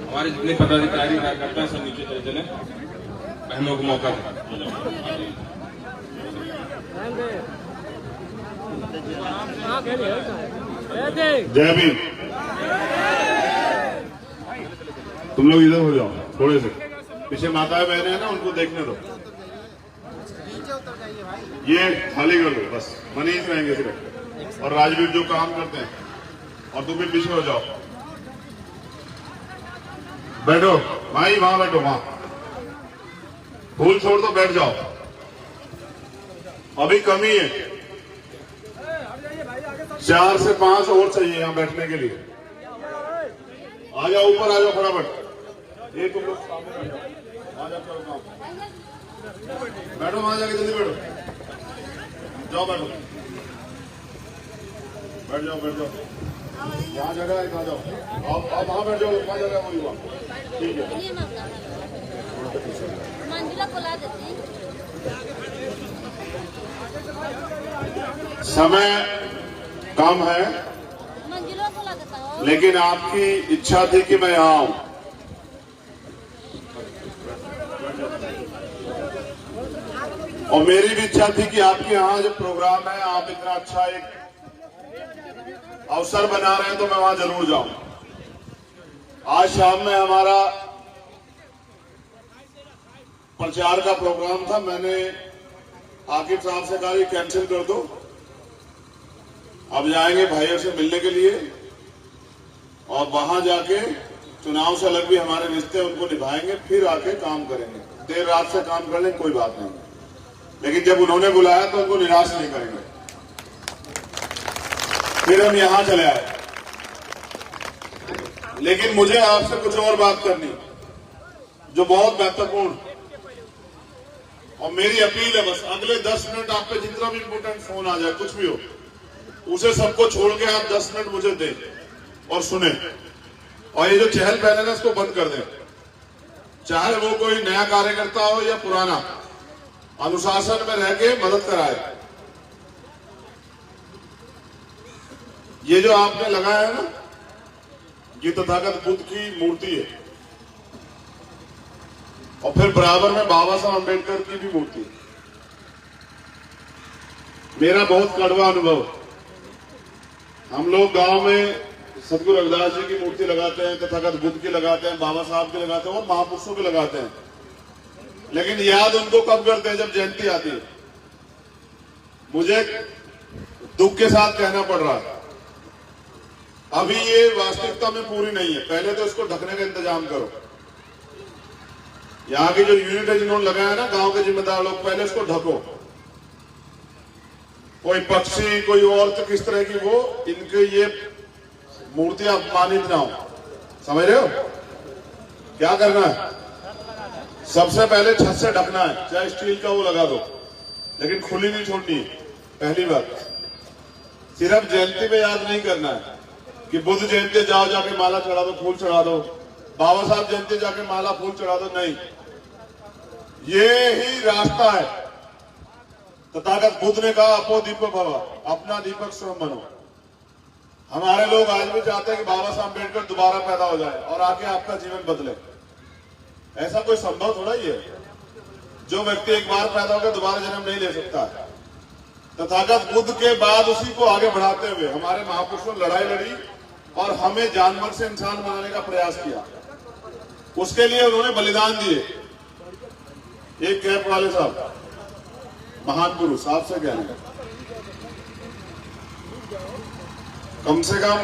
हमारे जितने पदाधिकारी कार्यकर्ता सब नीचे चले चले, बहनों को मौका दें। जय भीम। तुम लोग इधर हो जाओ थोड़े से, पीछे माताएं बहनें हैं ना, उनको देखने दो। ये खाली कर दो बस, मनीष रहेंगे सिर्फ, और राजवीर जो काम करते हैं, और तुम भी पीछे हो जाओ। बैठो भाई, वहां बैठो, वहां फूल छोड़ दो, बैठ जाओ, अभी कमी है, 4 से 5 और चाहिए यहाँ बैठने के लिए। आ जाओ ऊपर, आ जाओ फटाफट। ये तुम लोग सामने आ जाओ, करो काम, बैठो वहां जाके, जल्दी बैठो, जाओ बैठो, बैठ जाओ, बैठ जाओ, यहाँ जगह है, कहाँ जाओ, आप वहां बैठ जाओ, कहाँ जगह वही हुआ, ठीक है। समय कम है, लेकिन आपकी इच्छा थी कि मैं यहाँ आऊं, और मेरी भी इच्छा थी कि आपके यहाँ जो प्रोग्राम है, आप इतना अच्छा एक अवसर बना रहे हैं, तो मैं वहां जरूर जाऊं। आज शाम में हमारा प्रचार का प्रोग्राम था, मैंने आकिब साहब से कहा कैंसिल कर दो, अब जाएंगे भाइयों से मिलने के लिए, और वहां जाके चुनाव से अलग भी हमारे रिश्ते उनको निभाएंगे, फिर आके काम करेंगे। देर रात से काम कर लेंगे, कोई बात नहीं, लेकिन जब उन्होंने बुलाया तो उनको निराश नहीं करेंगे। फिर हम यहां चले आए, लेकिन मुझे आपसे कुछ और बात करनी जो बहुत महत्वपूर्ण, और मेरी अपील है बस अगले 10 मिनट आप पे जितना भी इंपोर्टेंट फोन आ जाए, कुछ भी हो, उसे सबको छोड़ के आप 10 मिनट मुझे दें और सुने, और ये जो चहल पहल है ना, इसको बंद कर दें। चाहे वो कोई नया कार्यकर्ता हो या पुराना, अनुशासन में रह के मदद कराए। ये जो आपने लगाया है ना, ये तथागत बुद्ध की मूर्ति है, और फिर बराबर में बाबा साहब अम्बेडकर की भी मूर्ति है। मेरा बहुत कड़वा अनुभव, हम लोग गांव में सतगुरु रविदास जी की मूर्ति लगाते हैं, तथागत बुद्ध की लगाते हैं, बाबा साहब की लगाते हैं, और महापुरुषों की लगाते हैं, लेकिन याद उनको कब करते हैं, जब जयंती आती है। मुझे दुख के साथ कहना पड़ रहा है, अभी ये वास्तविकता में पूरी नहीं है, पहले तो इसको ढकने का इंतजाम करो। यहाँ की जो यूनिट है जिन्होंने लगाया ना, गांव के जिम्मेदार लोग, पहले इसको ढको। कोई पक्षी, कोई औरत, किस तरह की वो, इनके ये मूर्तियां अपमानित ना हो, समझ रहे हो? क्या करना है, सबसे पहले छत से ढकना है, चाहे स्टील का वो लगा दो, लेकिन खुली नहीं छोड़नी है। पहली बात, सिर्फ जयंती में याद नहीं करना है कि बुद्ध जयंती जाओ जाके माला चढ़ा दो, फूल चढ़ा दो, बाबा साहब जयंती जाके माला फूल चढ़ा दो, नहीं, ये ही रास्ता है। तथागत बुद्ध ने कहा अपो दीपक भव, अपना दीपक स्वयं बनो। हमारे लोग आज भी चाहते हैं कि बाबा साहब अम्बेडकर दोबारा पैदा हो जाए और आके आपका जीवन बदले। ऐसा कोई संभव थोड़ा ही है, जो व्यक्ति एक बार पैदा होकर दोबारा जन्म नहीं ले सकता। तथागत बुद्ध के बाद उसी को आगे बढ़ाते हुए हमारे महापुरुषों ने लड़ाई लड़ी और हमें जानवर से इंसान बनाने का प्रयास किया, उसके लिए उन्होंने बलिदान दिए। एक कैप वाले साहब, महान पुरुष, आपसे कहना है कम से कम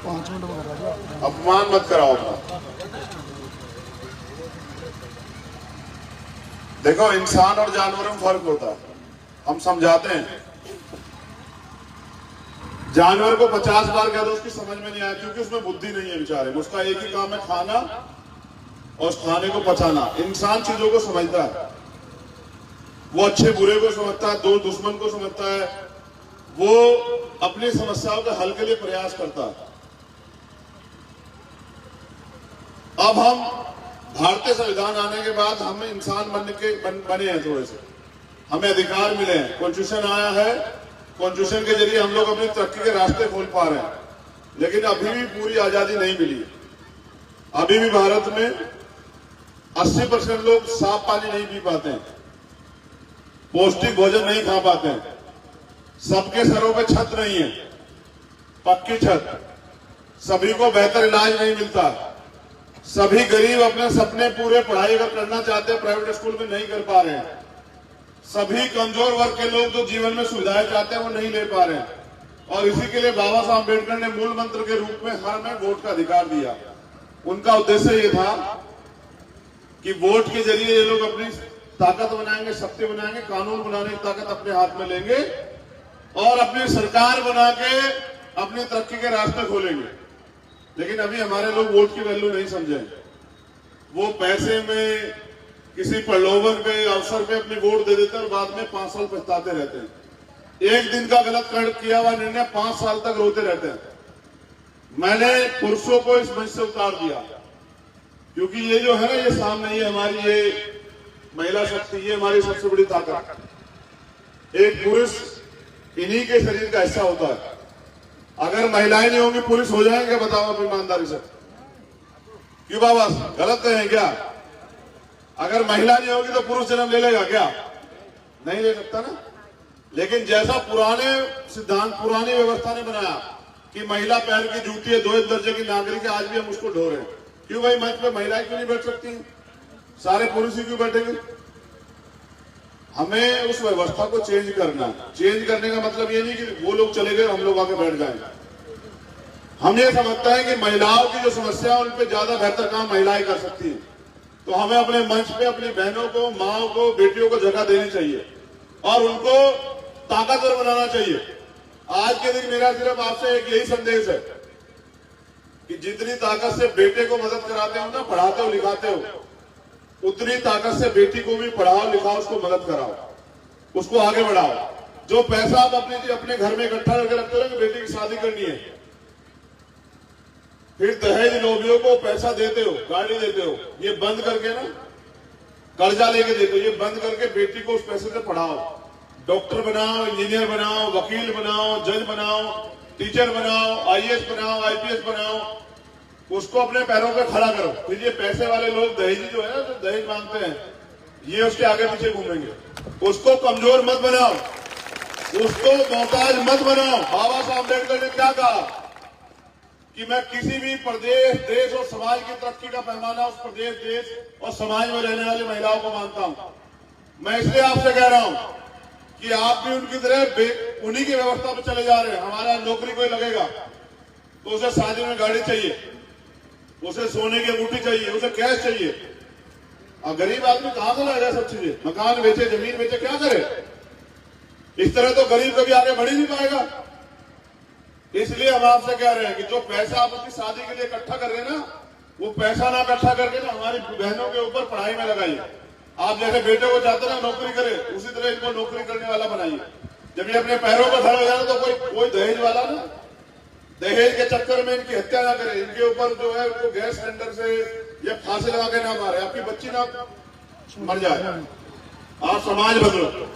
5 मिनट में अपमान मत कराओ अपना। देखो, इंसान और जानवरों में फर्क होता है, हम समझाते हैं। जानवर को 50 बार कह दो उसकी समझ में नहीं आया, क्योंकि उसमें बुद्धि नहीं है बेचारे, उसका एक ही काम है खाना और उस खाने को पचाना। इंसान चीजों को समझता है, वो अच्छे बुरे को समझता है, दो दुश्मन को समझता है, वो अपनी समस्याओं के हल के लिए प्रयास करता है। अब हम भारतीय संविधान आने के बाद हम इंसान बने हैं, थोड़े से हमें अधिकार मिले हैं, कॉन्स्टिट्यूशन आया है, कॉन्स्टिट्यूशन के जरिए हम लोग अपनी तरक्की के रास्ते खोल पा रहे हैं। लेकिन अभी भी पूरी आजादी नहीं मिली। अभी भी भारत में 80% लोग साफ पानी नहीं पी पाते हैं, पौष्टिक भोजन नहीं खा पाते हैं, सबके सरों पे छत नहीं है, पक्की छत, सभी को बेहतर इलाज नहीं मिलता, सभी गरीब अपने सपने पूरे पढ़ाई अगर करना चाहते हैं प्राइवेट स्कूल में नहीं कर पा रहे हैं, सभी कमजोर वर्ग के लोग जो जीवन में सुविधाएं चाहते हैं वो नहीं ले पा रहे हैं। और इसी के लिए बाबा साहब अम्बेडकर ने मूल मंत्र के रूप में हर में वोट का अधिकार दिया। उनका उद्देश्य ये था कि वोट के जरिए ये लोग अपनी ताकत बनाएंगे, शक्ति बनाएंगे, कानून बनाने की ताकत अपने हाथ में लेंगे और अपनी सरकार बना के अपनी तरक्की के रास्ते खोलेंगे। लेकिन अभी हमारे लोग वोट की वैल्यू नहीं समझे, वो पैसे में किसी प्रलोभन पे अवसर पे अपनी वोट दे देते हैं और बाद में 5 साल पछताते रहते हैं। एक दिन का गलत किया हुआ निर्णय 5 साल तक रोते रहते हैं। मैंने पुरुषों को इस मंच से उतार दिया क्योंकि ये जो है ना, ये सामने ये हमारी ये महिला शक्ति, ये हमारी सबसे बड़ी ताकत। एक पुरुष इन्हीं के शरीर का हिस्सा होता है। अगर महिलाएं नहीं होंगी पुरुष हो जाएंगे? बताओ आप ईमानदारी से, क्यों बाबा गलत है क्या? अगर महिला नहीं होगी तो पुरुष जन्म ले लेगा क्या? नहीं ले सकता ना। लेकिन जैसा पुराने सिद्धांत, पुरानी व्यवस्था ने बनाया कि महिला पैर की जूती है, 2 दर्जे की नागरिक है, आज भी हम उसको ढो रहे हैं। क्यों भाई मंच पे महिलाएं क्यों नहीं बैठ सकती? सारे पुरुष ही क्यों बैठेंगे? हमें उस व्यवस्था को चेंज करना। चेंज करने का मतलब ये नहीं कि वो लोग चले गए हम लोग आके बैठ जाएंगे। हम ये समझते हैं कि महिलाओं की जो समस्या है उन पर ज्यादा बेहतर काम महिलाएं कर सकती है, तो हमें अपने मंच पे अपनी बहनों को, माओ को, बेटियों को जगह देनी चाहिए और उनको ताकतवर बनाना चाहिए। आज के दिन मेरा सिर्फ आपसे एक यही संदेश है कि जितनी ताकत से बेटे को मदद कराते हो ना, पढ़ाते हो, लिखाते हो, उतनी ताकत से बेटी को भी पढ़ाओ, लिखाओ, उसको मदद कराओ, उसको आगे बढ़ाओ। जो पैसा आप अपने घर में इकट्ठा करके रखते हो कि बेटी की शादी करनी है, फिर दहेज लोभियों को पैसा देते हो, गाड़ी देते हो, ये बंद करके ना, कर्जा लेके देते हो, ये बंद करके बेटी को उस पैसे से पढ़ाओ, डॉक्टर बनाओ, इंजीनियर बनाओ, वकील बनाओ, जज बनाओ, टीचर बनाओ, आईएएस बनाओ, आईपीएस बनाओ, उसको अपने पैरों पे खड़ा करो। फिर ये पैसे वाले लोग दहेजी जो है ना, जो दहेज मांगते हैं, ये उसके आगे पीछे घूमेंगे। उसको कमजोर मत बनाओ, उसको मोहताज मत बनाओ। बाबा साहब अम्बेडकर ने क्या कहा कि मैं किसी भी प्रदेश, देश और समाज की तरक्की का पैमाना उस प्रदेश, देश और समाज में रहने वाली महिलाओं को मानता हूं। मैं इसलिए आपसे कह रहा हूं कि आप भी उनकी तरह उन्हीं की व्यवस्था पर चले जा रहे हैं। हमारा नौकरी कोई लगेगा तो उसे शादी में गाड़ी चाहिए, उसे सोने की अंगूठी चाहिए, उसे कैश चाहिए। और गरीब आदमी कहां से लाएगा सब चीजें? मकान बेचे, जमीन बेचे, क्या करे? इस तरह तो गरीब कभी आगे बढ़ ही नहीं पाएगा। इसलिए हम आपसे कह रहे हैं कि जो पैसा आप अपनी शादी के लिए इकट्ठा कर रहे हैं ना, वो पैसा ना इकट्ठा करके ना हमारी बहनों के ऊपर पढ़ाई में लगाइए। आप जैसे बेटे को चाहते ना नौकरी करे, उसी तरह इनको नौकरी करने वाला बनाइए। जब ये अपने पैरों पर खड़ा हो जाए तो कोई दहेज वाला ना, दहेज के चक्कर में इनकी हत्या ना करे, इनके ऊपर जो है वो गैस सिलेंडर से या फांसी लगा के ना मारे, आपकी बच्ची ना मर जाए। आप समाज बदलो।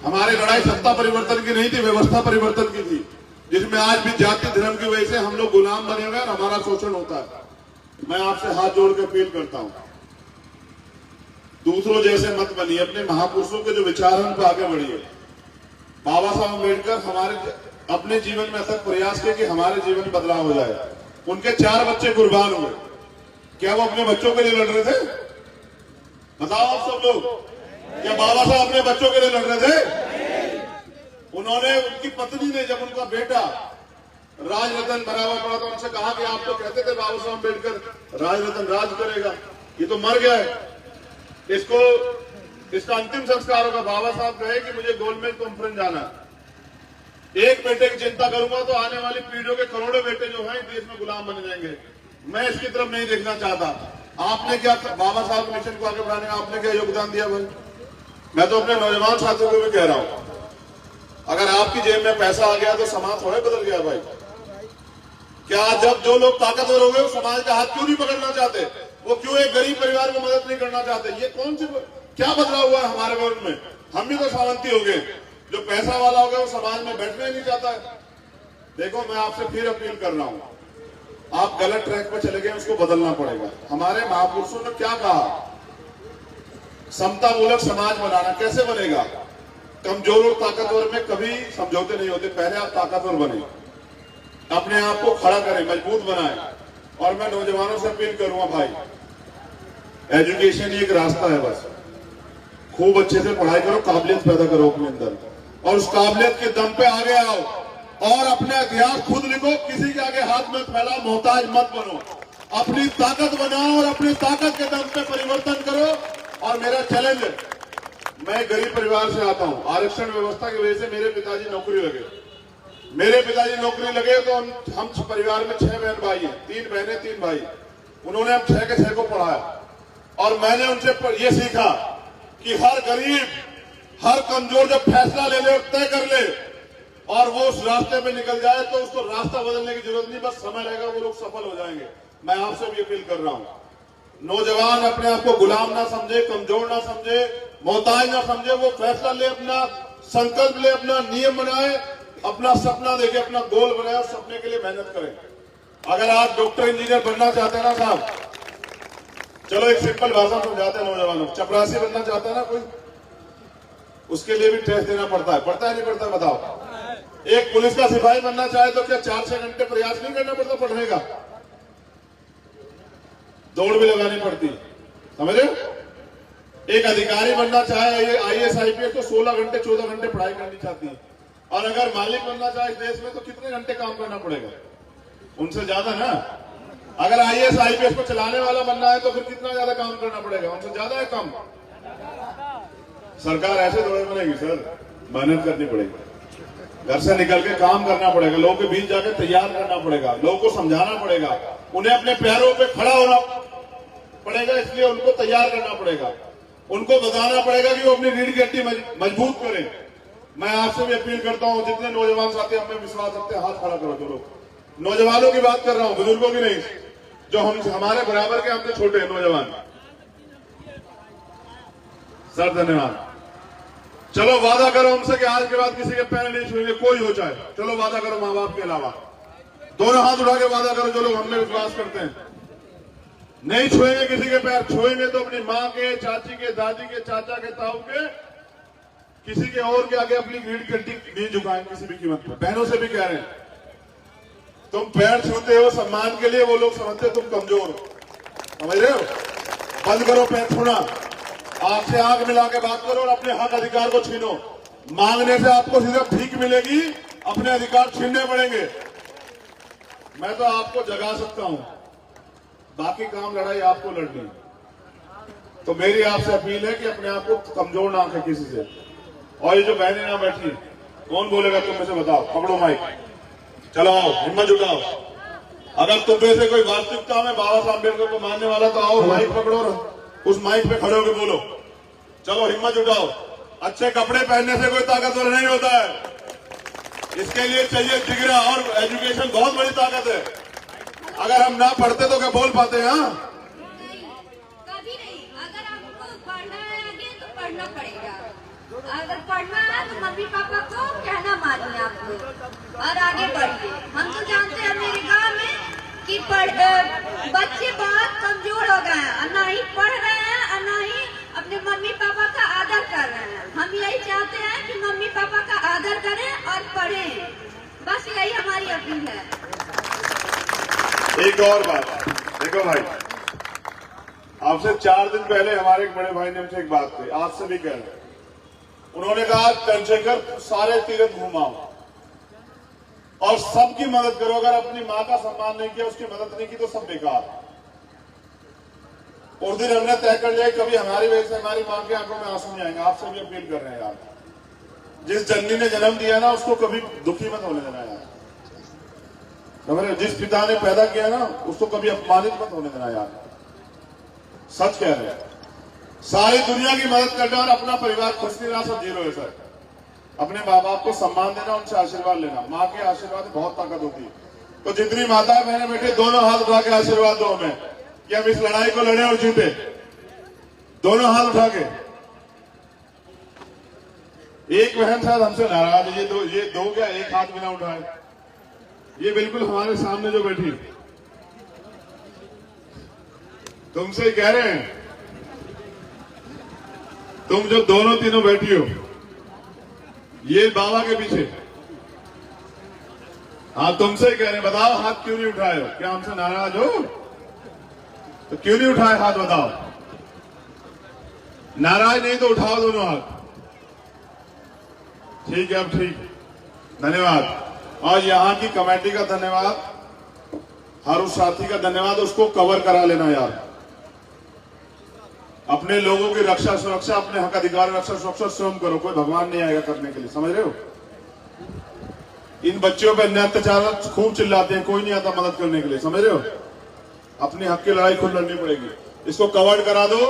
हमारी लड़ाई सत्ता परिवर्तन की नहीं थी, व्यवस्था परिवर्तन की थी, जिसमें आज भी जाति धर्म की वजह से हम लोग गुलाम बने हुए हैं और हमारा शोषण होता है। मैं आपसे हाथ जोड़ के अपील करता हूं, दूसरों जैसे मत बनिए, अपने महापुरुषों के जो विचार हैं उन पर आगे बढ़िए। बाबा साहब अम्बेडकर हमारे अपने जीवन में ऐसा प्रयास किया कि हमारे जीवन में बदलाव हो जाए। उनके 4 बच्चे कुर्बान हुए, क्या वो अपने बच्चों के लिए लड़ रहे थे? बताओ आप सब लोग, क्या बाबा साहब अपने बच्चों के लिए लड़ रहे थे? उन्होंने, उनकी पत्नी ने, जब उनका बेटा राजरत्न बराबर पड़ा तो उनसे कहा कि आप तो कहते थे बाबा साहब अम्बेडकर राजरत्न राज करेगा, ये तो मर गया है, इसका अंतिम संस्कार होगा। बाबा साहब कहे कि मुझे गोलमेज कॉन्फ्रेंस जाना है, एक बेटे की चिंता करूंगा तो आने वाली पीढ़ियों के करोड़ों बेटे जो हैं देश में गुलाम बन जाएंगे। मैं इसकी तरफ नहीं देखना चाहता। आपने क्या बाबा साहब के मिशन को आगे बढ़ाने में आपने क्या योगदान दिया भाई? मैं तो अपने नौजवान साथियों को भी कह रहा हूं, अगर आपकी जेब में पैसा आ गया तो समाज थोड़ा बदल गया भाई। क्या जब जो लोग ताकतवर हो गए वो समाज का हाथ क्यों नहीं पकड़ना चाहते? वो क्यों एक गरीब परिवार को मदद नहीं करना चाहते? ये कौन सी क्या बदलाव हुआ है हमारे वर्ग में? हम भी तो सावंती हो गए। जो पैसा वाला हो गया वो समाज में बैठना ही नहीं चाहता है। देखो, मैं आपसे फिर अपील कर रहा हूं, आप गलत ट्रैक पर चले गए, उसको बदलना पड़ेगा। हमारे महापुरुषों ने क्या कहा, समतामूलक समाज बनाना। कैसे बनेगा? कमजोर और ताकतवर में कभी समझौते नहीं होते। पहले आप ताकतवर बने, अपने आप को खड़ा करें, मजबूत बनाएं। और मैं नौजवानों से अपील करूंगा, भाई एजुकेशन ही एक रास्ता है, बस खूब अच्छे से पढ़ाई करो, काबिलियत पैदा करो अपने अंदर, और उस काबिलियत के दम पे आगे आओ और अपना इतिहास खुद लिखो। किसी के आगे हाथ मत फैलाओ, मोहताज मत बनो, अपनी ताकत बनाओ और अपनी ताकत के दम पे परिवर्तन करो। और मेरा चैलेंज है, मैं गरीब परिवार से आता हूं, आरक्षण व्यवस्था की वजह से मेरे पिताजी नौकरी लगे। मेरे पिताजी नौकरी लगे तो हम परिवार में 6 बहन भाई हैं, 3 बहनें 3 भाई। उन्होंने हम 6 के 6 को पढ़ाया और मैंने उनसे ये सीखा कि हर गरीब, हर कमजोर जब फैसला ले ले, तय कर ले और वो उस रास्ते पे निकल जाए तो उसको रास्ता बदलने की जरूरत नहीं, बस समय रहेगा, वो लोग सफल हो जाएंगे। मैं आपसे भी अपील कर रहा हूं, नौजवान अपने आप को गुलाम ना समझे, कमजोर ना समझे, मोहताज ना समझे। वो फैसला ले, अपना संकल्प ले, अपना नियम बनाए, अपना सपना देखे, अपना गोल बनाए और सपने के लिए मेहनत करें। अगर आप डॉक्टर इंजीनियर बनना चाहते हैं ना साहब, चलो एक सिंपल भाषा समझाते हैं नौजवानों। चपरासी बनना चाहता है ना कोई, उसके लिए भी टेस्ट देना पड़ता है, पड़ता है नहीं पड़ता? बताओ। एक पुलिस का सिपाही बनना चाहे तो क्या 4-6 घंटे प्रयास नहीं करना पड़ता पढ़ने का? दौड़ भी लगानी पड़ती, समझ रहे हो? एक अधिकारी बनना चाहे, IAS IPS, तो 16 घंटे 14 घंटे पढ़ाई करनी चाहती है। और अगर मालिक बनना चाहे इस देश में तो कितने घंटे काम करना पड़ेगा? उनसे ज्यादा ना। अगर IAS IPS को चलाने वाला बनना है तो फिर कितना ज्यादा काम करना पड़ेगा? उनसे ज्यादा है कम। सरकार ऐसे थोड़े बनेगी सर, मेहनत करनी पड़ेगी, घर से निकल के काम करना पड़ेगा, लोगों के बीच जाकर तैयार करना पड़ेगा, लोगों को समझाना पड़ेगा, उन्हें अपने पैरों पे खड़ा होना पड़ेगा, इसलिए उनको तैयार करना पड़ेगा, उनको बताना पड़ेगा कि वो अपनी रीढ़ की हड्डी मजबूत करें। मैं आपसे भी अपील करता हूं, जितने नौजवान साथी हमें विश्वास रखते हैं, हाथ खड़ा करो। चलो, नौजवानों की बात कर रहा हूं, बुजुर्गों की नहीं, जो हमारे बराबर के, हमसे छोटे नौजवान। सर धन्यवाद। चलो वादा करो हमसे कि आज के बाद किसी के पैर नहीं छुएंगे, कोई हो चाहे। चलो वादा करो, माँ बाप के अलावा दोनों हाथ उठा के वादा करो, जो लोग हमने विश्वास करते हैं। नहीं छुएंगे किसी के पैर, छुएंगे तो अपनी माँ के, चाची के, दादी के, चाचा के, ताऊ के, किसी के और के आगे अपनी रीढ़ की हड्डी नहीं झुकाएंगे किसी भी कीमत पर। बहनों से भी कह रहे हैं, तुम पैर छूते हो सम्मान के लिए, वो लोग समझते तुम कमजोर हो, समझ रहे हो? बंद करो पैर छूना, आंख से आंख मिला के बात करो और अपने हक अधिकार को छीनो। मांगने से आपको सिर्फ भीख मिलेगी, अपने अधिकार छीनने पड़ेंगे। मैं तो आपको जगा सकता हूं, बाकी काम लड़ाई आपको लड़नी है। तो मेरी आपसे अपील है कि अपने आप को कमजोर ना आंखें किसी से। और ये जो बहनें ना बैठी, कौन बोलेगा तुम में से? बताओ, पकड़ो माइक, चलो आओ, हिम्मत जुटाओ। अगर तुम में से कोई वास्तविकता में बाबा साहब अम्बेडकर को मानने वाला तो आओ, माइक पकड़ो और उस माइक पे खड़े होकर बोलो। चलो हिम्मत जुटाओ। अच्छे कपड़े पहनने से कोई ताकतवर नहीं होता है, इसके लिए चाहिए जिगरा, और एजुकेशन बहुत बड़ी ताकत है। अगर हम ना पढ़ते तो क्या बोल पाते हैं? कभी नहीं। अगर आपको पढ़ना है आगे तो पढ़ना पड़ेगा, अगर पढ़ना है तो मम्मी पापा को कहना मानिए आप लोग और आगे बढ़िए। हम तो जानते हैं मेरे गांव में कि बच्चे बहुत कमजोर हो गए हैं, ना ही पढ़ रहे हैं और ना ही अपने मम्मी पापा का आदर कर रहे हैं। हम यही चाहते हैं कि मम्मी पापा का आदर करें और पढ़ें, बस यही हमारी अपील है। एक और बात, देखो भाई, आपसे 4 दिन पहले हमारे एक बड़े भाई ने हमसे एक बात कही, आज से भी कह रहे। उन्होंने कहा चंद्रशेखर सारे तीर्थ घुमाओ और सबकी मदद करो। अगर अपनी मां का सम्मान नहीं किया, उसकी मदद नहीं की तो सब बेकार। उस दिन हमने तय कर लिया, कभी हमारी वजह से हमारी मां की आंखों में आंसू नहीं आएंगे। आपसे भी अपील कर रहे हैं यार, जिस जननी ने जन्म दिया ना, उसको कभी दुखी मत होने देना यार, समझ रहे? जिस पिता ने पैदा किया ना, उसको कभी अपमानित मत होने देना यार। सच कह रहे हैं, सारी दुनिया की मदद करना और अपना परिवार खुश नहीं रहा, सब जीरो है सर। अपने माँ बाप को सम्मान देना, उनसे आशीर्वाद लेना। माँ के आशीर्वाद में बहुत ताकत होती है। तो जितनी माताएं बहनें बैठे, दोनों हाथ उठा के आशीर्वाद दो हमें कि हम इस लड़ाई को लड़े और जीते। दोनों हाथ उठा के। एक बहन शायद हमसे नाराज है, ये दो क्या एक हाथ बिना उठाए। ये बिल्कुल हमारे सामने जो बैठी, तुमसे ही कह रहे हैं, तुम जो दोनों तीनों बैठी हो ये बाबा के पीछे, हाँ तुमसे ही कह रहे हैं, बताओ हाथ क्यों नहीं उठाए हो? क्या हमसे नाराज हो? तो क्यों नहीं उठाए हाथ बताओ? नाराज नहीं तो उठाओ दोनों हाथ। ठीक है, अब ठीक, धन्यवाद। और यहां की कमेटी का धन्यवाद, हर उस साथी का धन्यवाद, उसको कवर करा लेना यार। अपने लोगों की रक्षा सुरक्षा, अपने हक अधिकार रक्षा सुरक्षा स्वयं करो, कोई भगवान नहीं आएगा करने के लिए, समझ रहे हो? इन बच्चों पे अन्याय अत्याचार खूब चिल्लाते हैं, कोई नहीं आता मदद करने के लिए, समझ रहे हो? अपने हक की लड़ाई खुद लड़नी पड़ेगी। इसको कवर करा दो।